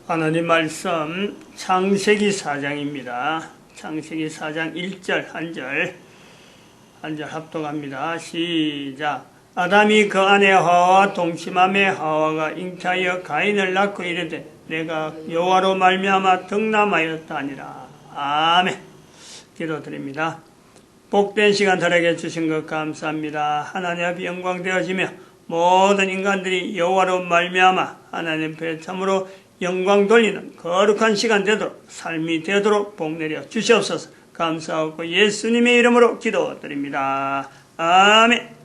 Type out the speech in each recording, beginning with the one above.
하나님 말씀 창세기 4장입니다. 창세기 4장 1절 한 절 합독합니다. 시작. 아담이 그 아내 하와와 동침함에 하와가 잉태하여 가인을 낳고 이르되 내가 여호와로 말미암아 덕남하였다 하니라. 아멘. 기도드립니다. 복된 시간 저에게 주신 것 감사합니다. 하나님 앞에 영광되어지며 모든 인간들이 여호와로 말미암아 하나님 앞에 참으로 영광 돌리는 거룩한 시간 되도록 삶이 되도록 복 내려 주시옵소서. 감사하고 예수님의 이름으로 기도드립니다. 아멘.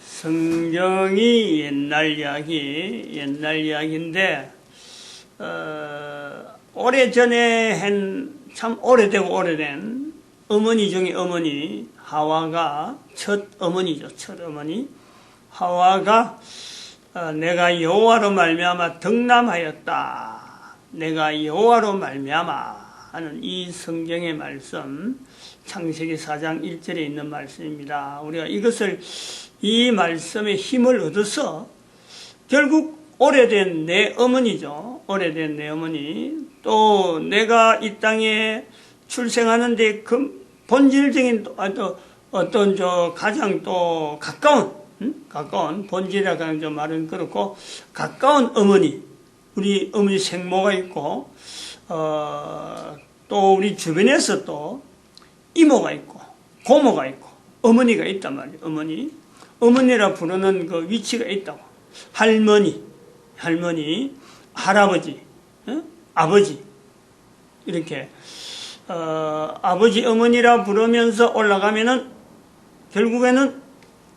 성경이 옛날 이야기인데 오래전에 참 오래되고 오래된 어머니 중에 어머니 하와가 첫 어머니죠. 첫 어머니 하와가 내가 여호와로 말미암아 덕남하였다. 내가 여호와로 말미암아 하는 이 성경의 말씀 창세기 4장 1절에 있는 말씀입니다. 우리가 이 말씀에 힘을 얻어서 결국 오래된 내 어머니죠. 오래된 내 어머니 또 내가 이 땅에 출생하는데 그 본질적인 어떤 가장 또 가까운 본질이라고 하는 저 말은 그렇고 가까운 어머니, 우리 어머니 생모가 있고 또 우리 주변에서 또 이모가 있고 고모가 있고 어머니가 있단 말이에요. 어머니라 부르는 그 위치가 있다고. 할머니, 할아버지, 아버지 이렇게 아버지 어머니라 부르면서 올라가면은 결국에는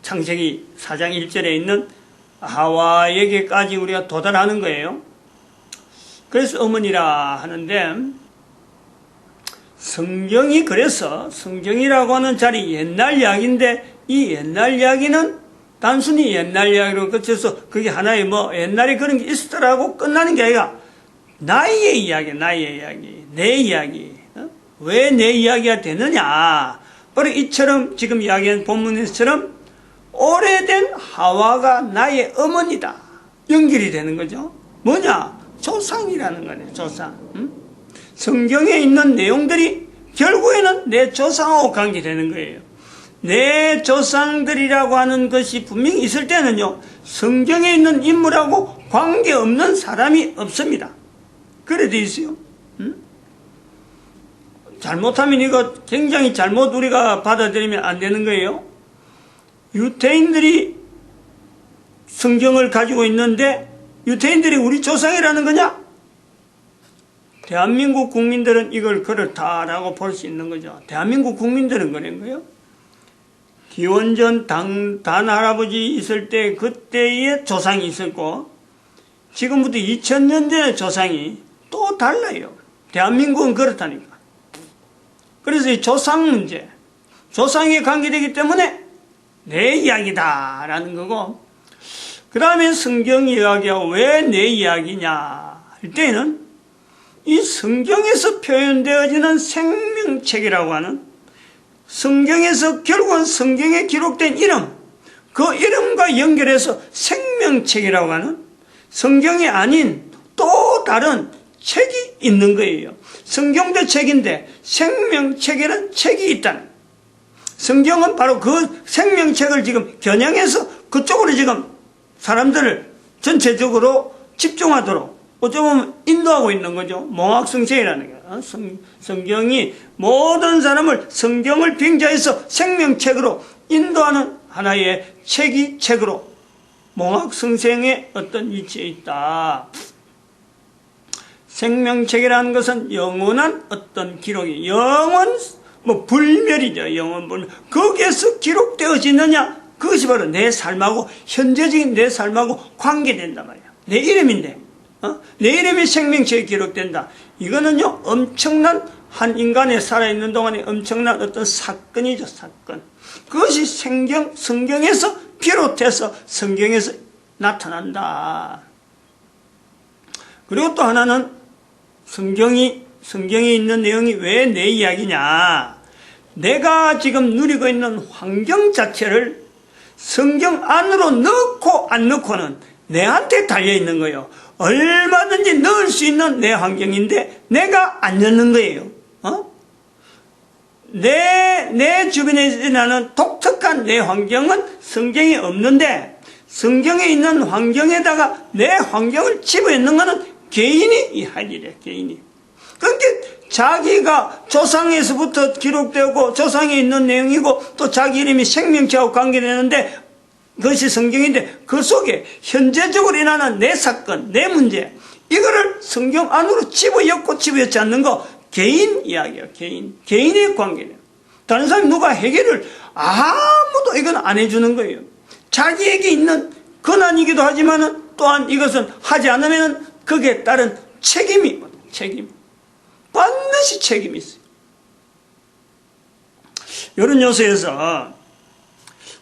창세기 4장 1절에 있는 하와에게까지 우리가 도달하는 거예요. 그래서 어머니라 하는데 성경이라고 하는 자리 옛날 이야기인데 이 옛날 이야기는 단순히 옛날 이야기로 그쳐서 그게 하나의 옛날에 그런 게 있었더라고 끝나는 게 아니라 나의 이야기, 내 이야기. 왜 내 이야기가 되느냐? 바로 이처럼 지금 이야기한 본문에서처럼 오래된 하와가 나의 어머니다. 연결이 되는 거죠. 뭐냐? 조상이라는 거네, 조상. 성경에 있는 내용들이 결국에는 내 조상하고 관계되는 거예요. 내 조상들이라고 하는 것이 분명히 있을 때는요, 성경에 있는 인물하고 관계없는 사람이 없습니다. 그래 돼 있어요. 잘못하면 이거 굉장히 잘못 우리가 받아들이면 안 되는 거예요. 유태인들이 성경을 가지고 있는데 유태인들이 우리 조상이라는 거냐? 대한민국 국민들은 이걸 그렇다라고 볼 수 있는 거죠. 대한민국 국민들은 그런 거예요. 기원전 단할아버지 있을 때 그때의 조상이 있었고 지금부터 2000년 전의 조상이 또 달라요. 대한민국은 그렇다니까. 그래서 이 조상 문제, 조상에 관계되기 때문에 내 이야기다라는 거고, 그 다음에 성경 이야기가 왜 내 이야기냐 할 때는 이 성경에서 표현되어지는 생명책이라고 하는 성경에서 결국은 성경에 기록된 이름, 그 이름과 연결해서 생명책이라고 하는 성경이 아닌 또 다른 책이 있는 거예요. 성경도 책인데 생명책이라는 책이 있다는. 성경은 바로 그 생명책을 지금 겨냥해서 그쪽으로 지금 사람들을 전체적으로 집중하도록 어쩌면 인도하고 있는 거죠. 몽학성생이라는 거예요. 성경이 모든 사람을 성경을 빙자해서 생명책으로 인도하는 하나의 책으로 몽학성생의 어떤 위치에 있다. 생명책이라는 것은 영원한 어떤 기록이, 불멸이죠. 영원 불멸. 거기에서 기록되어지느냐? 그것이 바로 내 삶하고, 현재적인 내 삶하고 관계된단 말이야. 내 이름인데, 내 이름이 생명책에 기록된다. 이거는요, 엄청난 한 인간이 살아있는 동안에 엄청난 어떤 사건이죠, 사건. 그것이 성경에서 비롯해서 성경에서 나타난다. 그리고 또 하나는 성경에 있는 내용이 왜 내 이야기냐. 내가 지금 누리고 있는 환경 자체를 성경 안으로 넣고 안 넣고는 내한테 달려있는 거예요. 얼마든지 넣을 수 있는 내 환경인데 내가 안 넣는 거예요. 내 주변에 일어나는 독특한 내 환경은 성경에 없는데 성경에 있는 환경에다가 내 환경을 집어넣는 것은 개인이 할 일이야, 개인이. 그러니까 자기가 조상에서부터 기록되고 조상에 있는 내용이고 또 자기 이름이 생명체하고 관계되는데 그것이 성경인데 그 속에 현재적으로 일어나는 내 사건, 내 문제 이거를 성경 안으로 집어넣고 집어넣지 않는 거 개인 이야기야, 개인의 관계예요. 다른 사람이 누가 해결을 아무도 이건 안 해주는 거예요. 자기에게 있는 권한이기도 하지만 또한 이것은 하지 않으면 거기에 따른 책임. 반드시 책임이 있어요. 이런 요소에서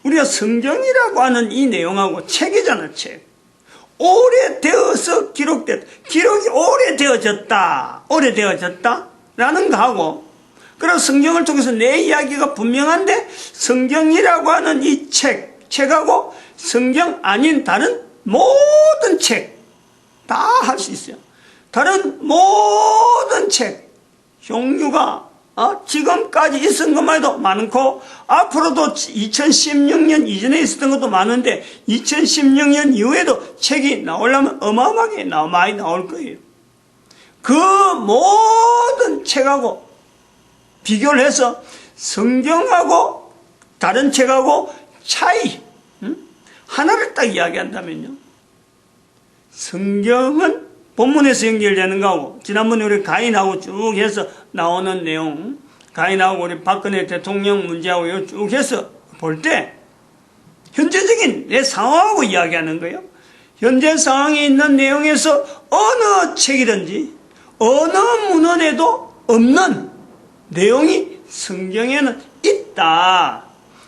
우리가 성경이라고 하는 이 내용하고 책이잖아, 책. 오래되어서 기록이 오래되어졌다. 라는 거하고, 그래서 성경을 통해서 내 이야기가 분명한데, 성경이라고 하는 이 책하고 성경 아닌 다른 모든 책, 다 할 수 있어요. 다른 모든 책, 종류가 지금까지 있었던 것만 해도 많고 앞으로도 2016년 이전에 있었던 것도 많은데 2016년 이후에도 책이 나오려면 어마어마하게 많이 나올 거예요. 그 모든 책하고 비교를 해서 성경하고 다른 책하고 차이 하나를 딱 이야기한다면요, 성경은 본문에서 연결되는 거하고 지난번에 우리 가인하고 쭉 해서 나오는 내용, 가인하고 우리 박근혜 대통령 문제하고 쭉 해서 볼 때 현재적인 내 상황하고 이야기하는 거예요. 현재 상황에 있는 내용에서 어느 책이든지 어느 문헌에도 없는 내용이 성경에는 있다.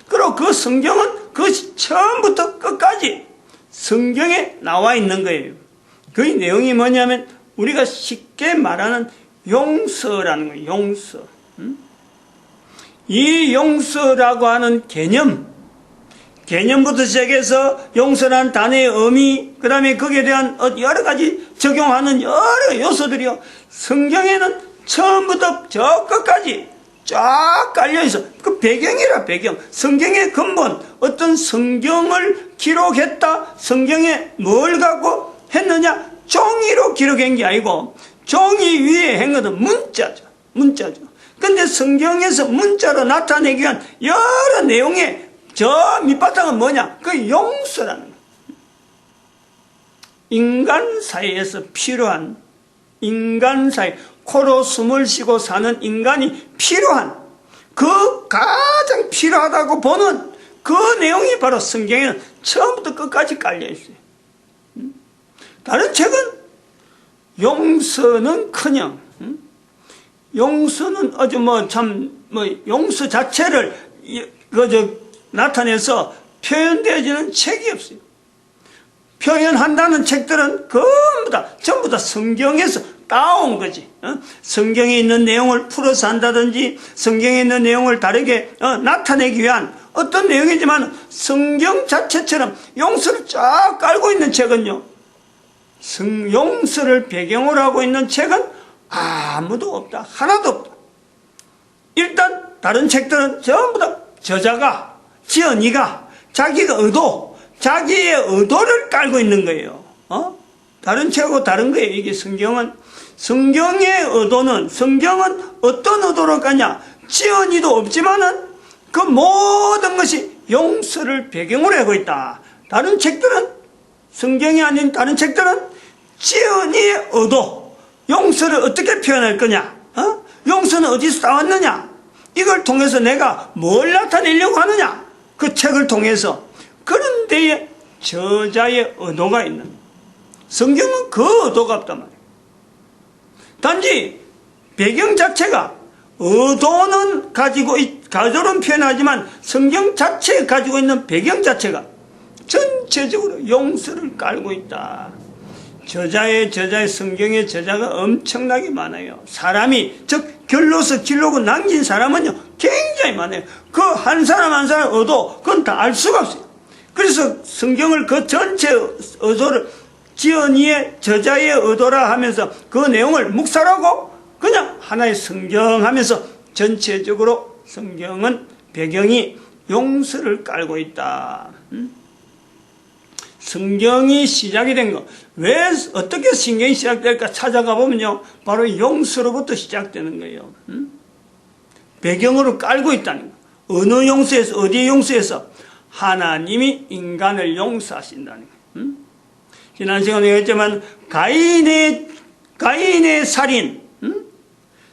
그리고 그 성경은 그것이 처음부터 끝까지 성경에 나와 있는 거예요. 그 내용이 뭐냐면 우리가 쉽게 말하는 용서라는 거예요. 용서. 이 용서라고 하는 개념부터 시작해서 용서라는 단어의 의미, 그 다음에 거기에 대한 여러 가지 적용하는 여러 요소들이요, 성경에는 처음부터 저 끝까지 쫙 깔려있어. 그 배경이라, 배경. 성경의 근본, 어떤 성경을 기록했다, 성경에 뭘 갖고 했느냐, 종이로 기록한 게 아니고 종이 위에 한 것은 문자죠. 근데 성경에서 문자로 나타내기 위한 여러 내용의 저 밑바탕은 뭐냐, 그 용서라는 거예요. 인간 사이에서 필요한, 인간 사이, 코로 숨을 쉬고 사는 인간이 필요한, 그 가장 필요하다고 보는 그 내용이 바로 성경에는 처음부터 끝까지 깔려있어요. 다른 책은 용서는커녕, 용서는 아주 용서 자체를 나타내서 표현되어지는 책이 없어요. 표현한다는 책들은 전부 다 성경에서 따온 거지. 성경에 있는 내용을 풀어서 한다든지 성경에 있는 내용을 다르게 나타내기 위한 어떤 내용이지만 성경 자체처럼 용서를 쫙 깔고 있는 책은요, 용서를 배경으로 하고 있는 책은 아무도 없다. 하나도 없다. 일단 다른 책들은 전부 다 저자가, 지은이가 자기의 의도를 깔고 있는 거예요. 다른 책하고 다른 거예요. 이게 성경은 성경은 어떤 의도로 까냐, 지은이도 없지만은 그 모든 것이 용서를 배경으로 하고 있다. 다른 책들은, 성경이 아닌 다른 책들은 지은이의 의도, 용서를 어떻게 표현할 거냐, 용서는 어디서 나왔느냐, 이걸 통해서 내가 뭘 나타내려고 하느냐, 그 책을 통해서. 그런 데에 저자의 의도가 있는, 성경은 그 의도가 없단 말이에요. 단지 배경 자체가, 의도는 가조론 표현하지만 성경 자체에 가지고 있는 배경 자체가 전체적으로 용서를 깔고 있다. 저자의 성경의 저자가 엄청나게 많아요. 사람이, 즉 결로서 기록을 남긴 사람은요 굉장히 많아요. 그 한 사람 한 사람 의도, 그건 다 알 수가 없어요. 그래서 성경을 그 전체 의도를 지언이의 저자의 의도라 하면서 그 내용을 묵살하고 그냥 하나의 성경 하면서 전체적으로 성경은 배경이 용서를 깔고 있다. 성경이 시작이 된 거. 왜 어떻게 성경이 시작될까 찾아가 보면요. 바로 용서로부터 시작되는 거예요. 배경으로 깔고 있다는 거. 어느 용서에서 어디의 용서에서 하나님이 인간을 용서하신다는 거예요. 지난 시간에 얘기했지만 가인의 살인,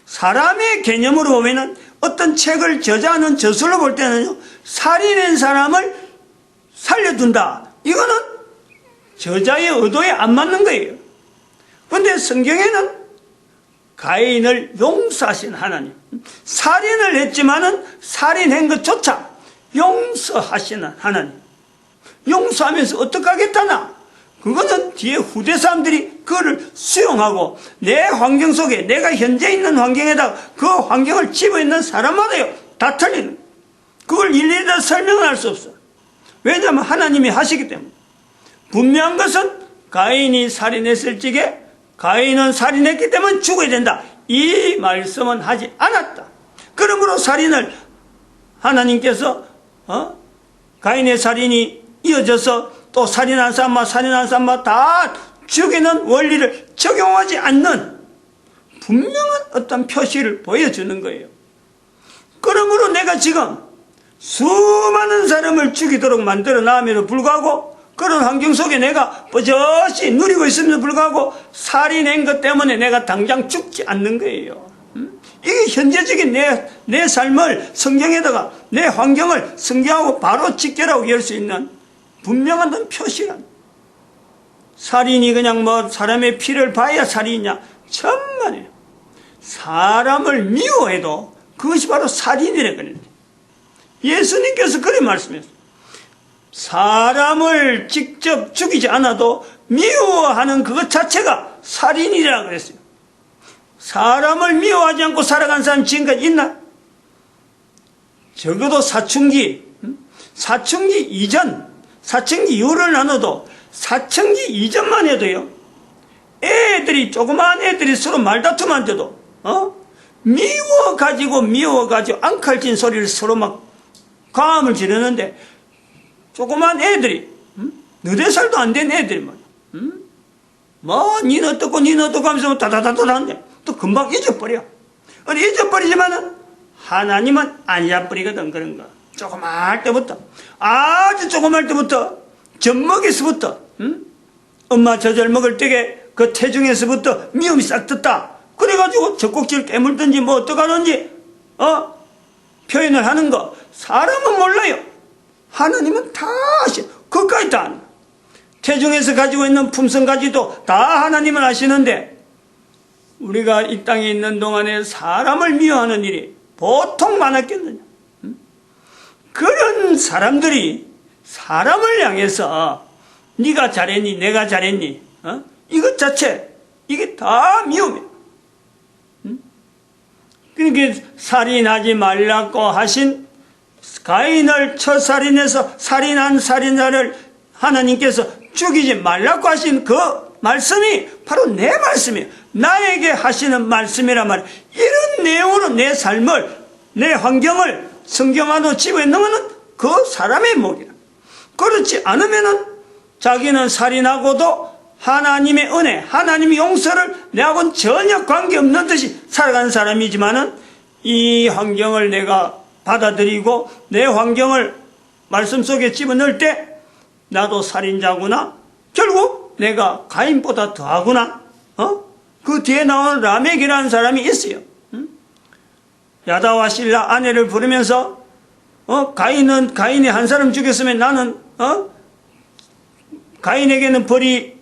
사람의 개념으로 보면은 어떤 책을 저자하는 저술로 볼 때는요, 살인한 사람을 살려둔다. 이거는 저자의 의도에 안 맞는 거예요. 그런데 성경에는 가인을 용서하신 하나님, 살인을 했지만은 살인한 것조차 용서하시는 하나님, 용서하면서 어떡하겠다나? 그거는 뒤에 후대 사람들이 그거를 수용하고 내 환경 속에 내가 현재 있는 환경에다가 그 환경을 집어있는 사람마다요 다 틀리는 거예요. 그걸 일일이 다 설명을 할 수 없어. 왜냐하면 하나님이 하시기 때문에. 분명한 것은 가인이 살인했을 적에 가인은 살인했기 때문에 죽어야 된다. 이 말씀은 하지 않았다. 그러므로 살인을 하나님께서 가인의 살인이 이어져서 또 살인한 사람만 다 죽이는 원리를 적용하지 않는 분명한 어떤 표시를 보여주는 거예요. 그러므로 내가 지금 수많은 사람을 죽이도록 만들어 놔함에도 불구하고 그런 환경 속에 내가 버젓이 누리고 있음에도 불구하고 살인한 것 때문에 내가 당장 죽지 않는 거예요. 이게 현재적인 내 삶을 성경에다가 내 환경을 성경하고 바로 직결하고 열 수 있는 분명한 표시란. 살인이 그냥 사람의 피를 봐야 살인이냐? 천만에요. 사람을 미워해도 그것이 바로 살인이라 그랬는데 예수님께서 그렇게 말씀했어요. 사람을 직접 죽이지 않아도 미워하는 그것 자체가 살인이라 그랬어요. 사람을 미워하지 않고 살아간 사람 지금까지 있나? 적어도 사춘기 이전, 사춘기 이후를 나눠도 사춘기 이전만 해도요, 조그마한 애들이 서로 말다툼한데도 미워가지고 앙칼진 소리를 서로 막 가함을 지르는데, 조그마한 애들이 4살도 안 된 애들이 니는 어떻고 하면서 다다다다 하는데 또 금방 잊어버려. 잊어버리지만은 하나님은 안 잊어버리거든. 그런 거 조그마할 때부터, 아주 조그마할 때부터 젖먹이서부터 엄마 젖을 먹을 때에 그 태중에서부터 미움이 싹 떴다. 그래가지고 젖꼭지를 깨물든지 어떡하는지 표현을 하는 거 사람은 몰라요. 하나님은 다 아셔. 그것까지 다 아는. 태중에서 가지고 있는 품성까지도 다 하나님은 아시는데, 우리가 이 땅에 있는 동안에 사람을 미워하는 일이 보통 많았겠느냐. 그런 사람들이 사람을 향해서 네가 잘했니 내가 잘했니 이것 자체 이게 다 미움이야. 그러니까 살인하지 말라고 하신 가인을 처살인해서 살인한 살인자를 하나님께서 죽이지 말라고 하신 그 말씀이 바로 내 말씀이에요. 나에게 하시는 말씀이란 말이에요. 이런 내용으로 내 삶을, 내 환경을 성경 안으로 집어넣는 그 사람의 목이라. 그렇지 않으면은 자기는 살인하고도 하나님의 은혜, 하나님의 용서를 내하고는 전혀 관계없는 듯이 살아가는 사람이지만은 이 환경을 내가 받아들이고 내 환경을 말씀 속에 집어넣을 때 나도 살인자구나. 결국 내가 가인보다 더하구나. 그 뒤에 나오는 라멕이라는 사람이 있어요. 야다와 실라 아내를 부르면서 가인이 한 사람 죽였으면 나는 가인에게는 벌이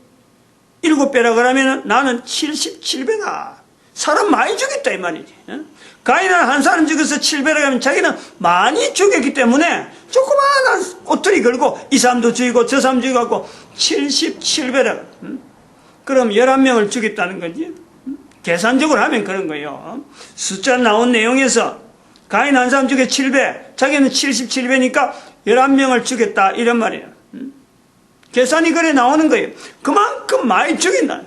7배라 그러면 나는 77배다. 사람 많이 죽였다 이 말이지. 가인은 한 사람 죽여서 7배라 하면 자기는 많이 죽였기 때문에 조그마한 꼬투리 걸고 이 사람도 죽이고 저 사람 죽이고 77배라. 그럼 11명을 죽였다는 거지. 계산적으로 하면 그런 거예요. 숫자 나온 내용에서 가인 한 사람 죽여 7배, 자기는 77배니까 11명을 죽였다 이런 말이에요. 계산이 그래 나오는 거예요. 그만큼 많이 죽인다.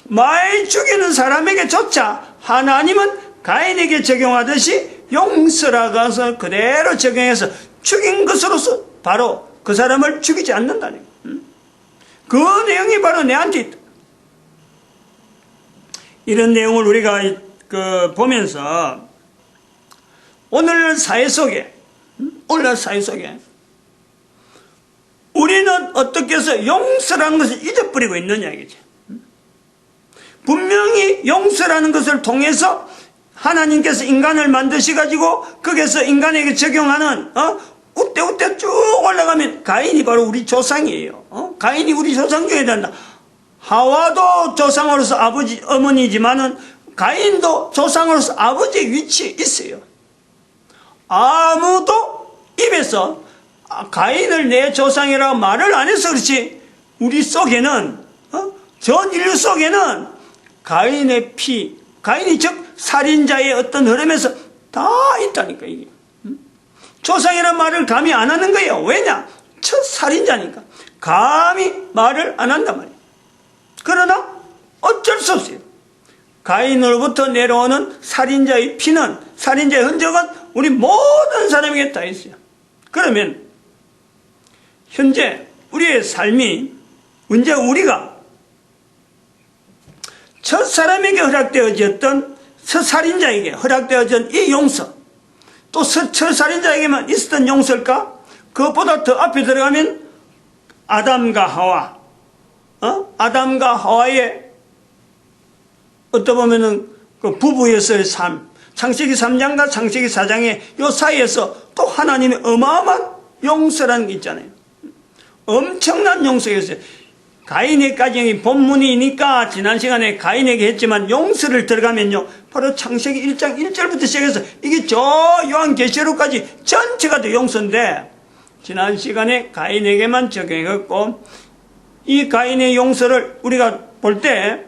많이 죽이는 사람에게조차 하나님은 가인에게 적용하듯이 용서라고 해서 그대로 적용해서 죽인 것으로서 바로 그 사람을 죽이지 않는다는 거예요. 그 내용이 바로 내한테 있다. 이런 내용을 우리가 보면서 오늘 사회 속에 우리는 어떻게 해서 용서라는 것을 잊어버리고 있느냐 이거지. 분명히 용서라는 것을 통해서 하나님께서 인간을 만드셔가지고 거기서 인간에게 적용하는 우때우때 쭉 올라가면 가인이 바로 우리 조상이에요. 가인이 우리 조상 중에 된다. 하와도 조상으로서 어머니지만은 가인도 조상으로서 아버지의 위치에 있어요. 아무도 입에서 가인을 내 조상이라고 말을 안 해서 그렇지 우리 속에는 전 인류 속에는 가인의 피, 가인이 즉 살인자의 어떤 흐름에서 다 있다니까 이게. 조상이라는 말을 감히 안 하는 거예요. 왜냐? 첫 살인자니까 감히 말을 안 한단 말이에요. 그러나 어쩔 수 없어요. 가인으로부터 내려오는 살인자의 피는, 살인자의 흔적은 우리 모든 사람에게 다 있어요. 그러면 현재 우리의 삶이 언제 우리가 첫 사람에게 허락되어졌던 첫 살인자에게 허락되어진 이 용서, 또 첫 살인자에게만 있었던 용서일까? 그것보다 더 앞에 들어가면 아담과 하와, 아담과 하와의 어떻게 보면은 그 부부에서의 삶, 창세기 3장과 창세기 4장의 요 사이에서 또 하나님의 어마어마한 용서라는 게 있잖아요. 엄청난 용서였어요. 가인의 가정이 본문이니까 지난 시간에 가인에게 했지만 용서를 들어가면요 바로 창세기 1장 1절부터 시작해서 이게 저 요한계시록까지 전체가 다 용서인데 지난 시간에 가인에게만 적용했고 이 가인의 용서를 우리가 볼 때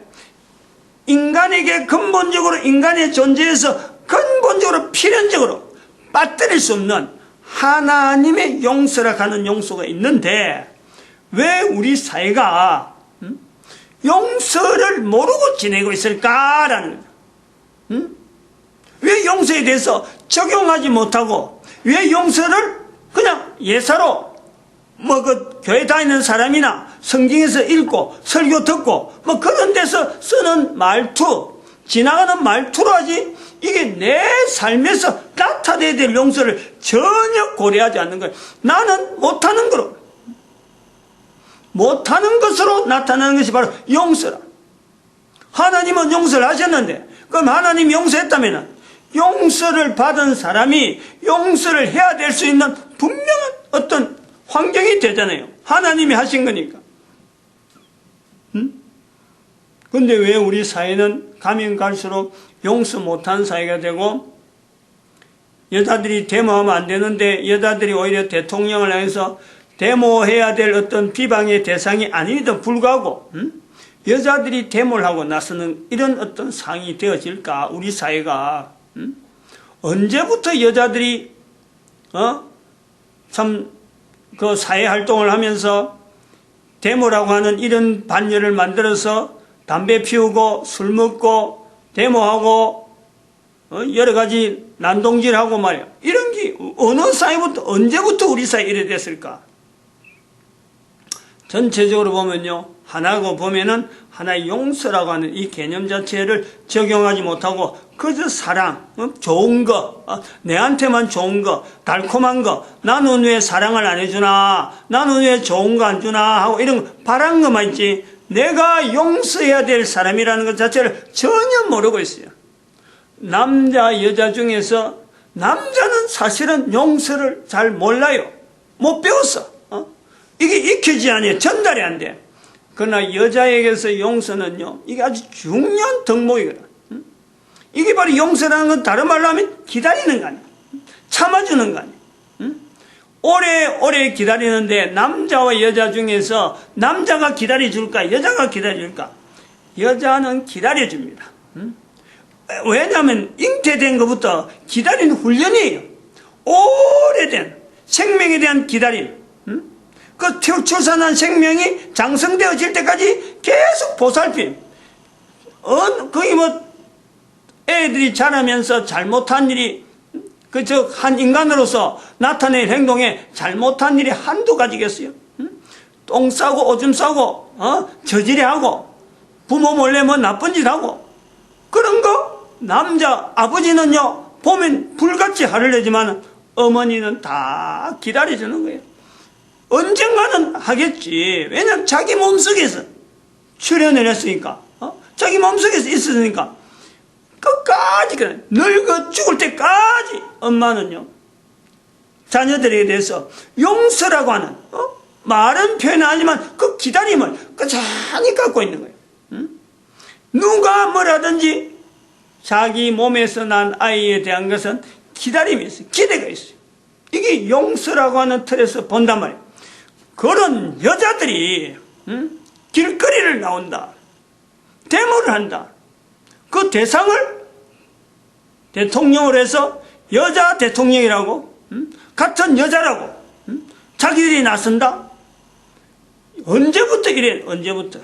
인간에게 근본적으로 인간의 존재에서 근본적으로 필연적으로 빠뜨릴 수 없는 하나님의 용서라 하는 용서가 있는데 왜 우리 사회가 용서를 모르고 지내고 있을까라는 왜 용서에 대해서 적용하지 못하고 왜 용서를 그냥 예사로 그 교회 다니는 사람이나 성경에서 읽고 설교 듣고 그런 데서 쓰는 말투 지나가는 말투로 하지 이게 내 삶에서 나타내야 될 용서를 전혀 고려하지 않는 거예요. 나는 못하는 것으로 나타나는 것이 바로 용서라. 하나님은 용서를 하셨는데 그럼 하나님이 용서했다면 용서를 받은 사람이 용서를 해야 될 수 있는 분명한 어떤 환경이 되잖아요. 하나님이 하신 거니까. 근데 왜 우리 사회는 가면 갈수록 용서 못한 사회가 되고 여자들이 데모하면 안 되는데 여자들이 오히려 대통령을 향해서 데모해야 될 어떤 비방의 대상이 아님에도 불구하고 여자들이 데모를 하고 나서는 이런 어떤 상황이 되어질까? 우리 사회가 언제부터 여자들이 참 그 사회 활동을 하면서 데모라고 하는 이런 반열을 만들어서 담배 피우고 술 먹고 데모하고 여러 가지 난동질하고 말이야. 이런 게 어느 사회부터 언제부터 우리 사회에 이래 됐을까? 전체적으로 보면요. 하나고 보면은 하나의 용서라고 하는 이 개념 자체를 적용하지 못하고 그저 사랑, 좋은 거, 내한테만 좋은 거, 달콤한 거, 나는 왜 사랑을 안 해주나, 나는 왜 좋은 거 안 주나 하고 이런 바란 것만 있지 내가 용서해야 될 사람이라는 것 자체를 전혀 모르고 있어요. 남자, 여자 중에서 남자는 사실은 용서를 잘 몰라요. 못 배웠어. 이게 익혀지지 않아요. 전달이 안 돼. 그러나 여자에게서 용서는요, 이게 아주 중요한 덕목이거든. 이게 바로 용서라는 건 다른 말로 하면 기다리는 거 아니야. 참아주는 거 아니야. 오래 기다리는데 남자와 여자 중에서 남자가 기다려줄까? 여자가 기다려줄까? 여자는 기다려줍니다. 왜냐하면 잉태된 것부터 기다리는 훈련이에요. 오래된 생명에 대한 기다림. 그 출산한 생명이 장성되어질 때까지 계속 보살핌. 거의 뭐 애들이 자라면서 잘못한 일이 한 인간으로서 나타낼 행동에 잘못한 일이 한두 가지겠어요. 똥 싸고 오줌 싸고 저지레하고 부모 몰래 뭐 나쁜 짓 하고 그런 거 남자 아버지는요 보면 불같이 화를 내지만 어머니는 다 기다려주는 거예요. 언젠가는 하겠지. 왜냐면 자기 몸속에서 출현을 했으니까 자기 몸속에서 있었으니까 끝까지 그래. 늙어 죽을 때까지 엄마는요 자녀들에 대해서 용서라고 하는 말은 표현하지만 그 기다림을 꾸준히 갖고 있는 거예요. 누가 뭐라든지 자기 몸에서 난 아이에 대한 것은 기다림이 있어요. 기대가 있어요. 이게 용서라고 하는 틀에서 본단 말이에요. 그런 여자들이 길거리를 나온다. 데모를 한다. 그 대상을 대통령으로 해서 여자 대통령이라고 같은 여자라고 자기들이 나선다. 언제부터 이래? 언제부터?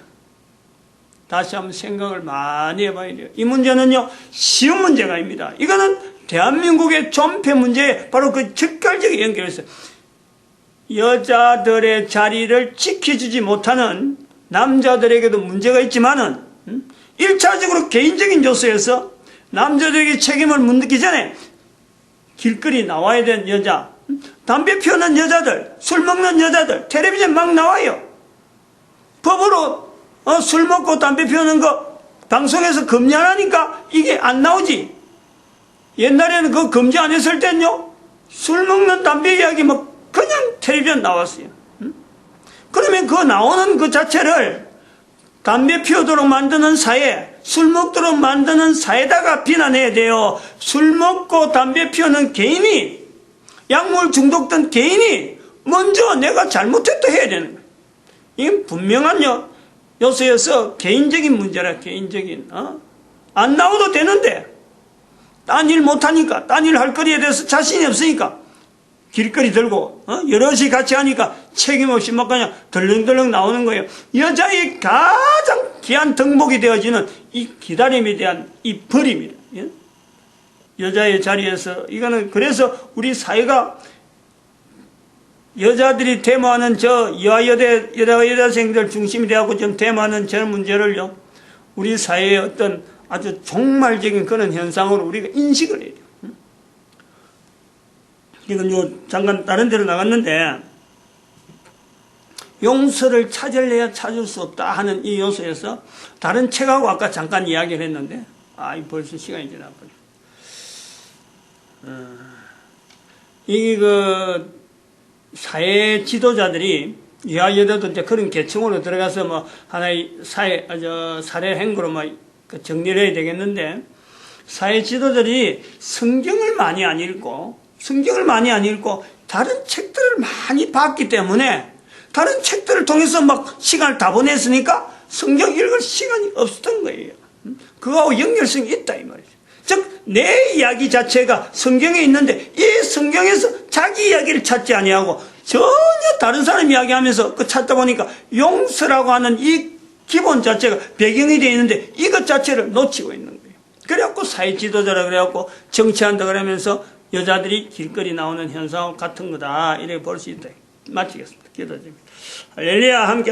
다시 한번 생각을 많이 해봐야 돼요. 이 문제는요 쉬운 문제가 아닙니다. 이거는 대한민국의 존폐 문제에 바로 그 직결적인 연결해서 여자들의 자리를 지켜주지 못하는 남자들에게도 문제가 있지만은 1차적으로 개인적인 요소에서 남자들에게 책임을 묻기 전에 길거리 나와야 되는 여자, 담배 피우는 여자들, 술 먹는 여자들, 텔레비전 막 나와요. 법으로 술 먹고 담배 피우는 거 방송에서 금지 안 하니까 이게 안 나오지. 옛날에는 그거 금지 안 했을 땐요 술 먹는 담배 이야기 막 그냥 텔레비전 나왔어요. 그러면 그 나오는 그 자체를 담배 피우도록 만드는 사회, 술 먹도록 만드는 사회다가 비난해야 돼요. 술 먹고 담배 피우는 개인이, 약물 중독된 개인이 먼저 내가 잘못했다 해야 되는 거예요. 이건 분명한 요소여서 개인적인 문제라, 개인적인. 안 나와도 되는데 딴 일 못하니까, 딴 일 할 거리에 대해서 자신이 없으니까 길거리 들고 여럿이 같이 하니까 책임 없이 막 그냥 덜렁덜렁 나오는 거예요. 여자의 가장 귀한 덕목이 되어지는 이 기다림에 대한 이 버림이다. 예? 여자의 자리에서 이거는 그래서 우리 사회가 여자들이 데모하는 저 여자생들 중심이 되고 좀 데모하는 저 문제를요 우리 사회의 어떤 아주 종말적인 그런 현상으로 우리가 인식을 해야 돼요. 이건 잠깐 다른 데로 나갔는데 용서를 찾을래야 찾을 수 없다 하는 이 요소에서 다른 책하고 아까 잠깐 이야기를 했는데 벌써 시간이 지나버려. 이게 그 사회 지도자들이 여자도 이제 그런 계층으로 들어가서 뭐 하나의 사례 행구로 뭐 정리를 해야 되겠는데 사회 지도자들이 성경을 많이 안 읽고 다른 책들을 많이 봤기 때문에 다른 책들을 통해서 막 시간을 다 보냈으니까 성경 읽을 시간이 없었던 거예요. 그거하고 연결성이 있다 이 말이죠. 즉 내 이야기 자체가 성경에 있는데 이 성경에서 자기 이야기를 찾지 아니하고 전혀 다른 사람 이야기하면서 그 찾다 보니까 용서라고 하는 이 기본 자체가 배경이 되어 있는데 이것 자체를 놓치고 있는 거예요. 그래갖고 사회 지도자라 그래갖고 정치한다 그러면서 여자들이 길거리 나오는 현상과 같은 거다 이렇게 볼 수 있다. 마치겠습니다. 기도드립니다. 할렐루야. 함께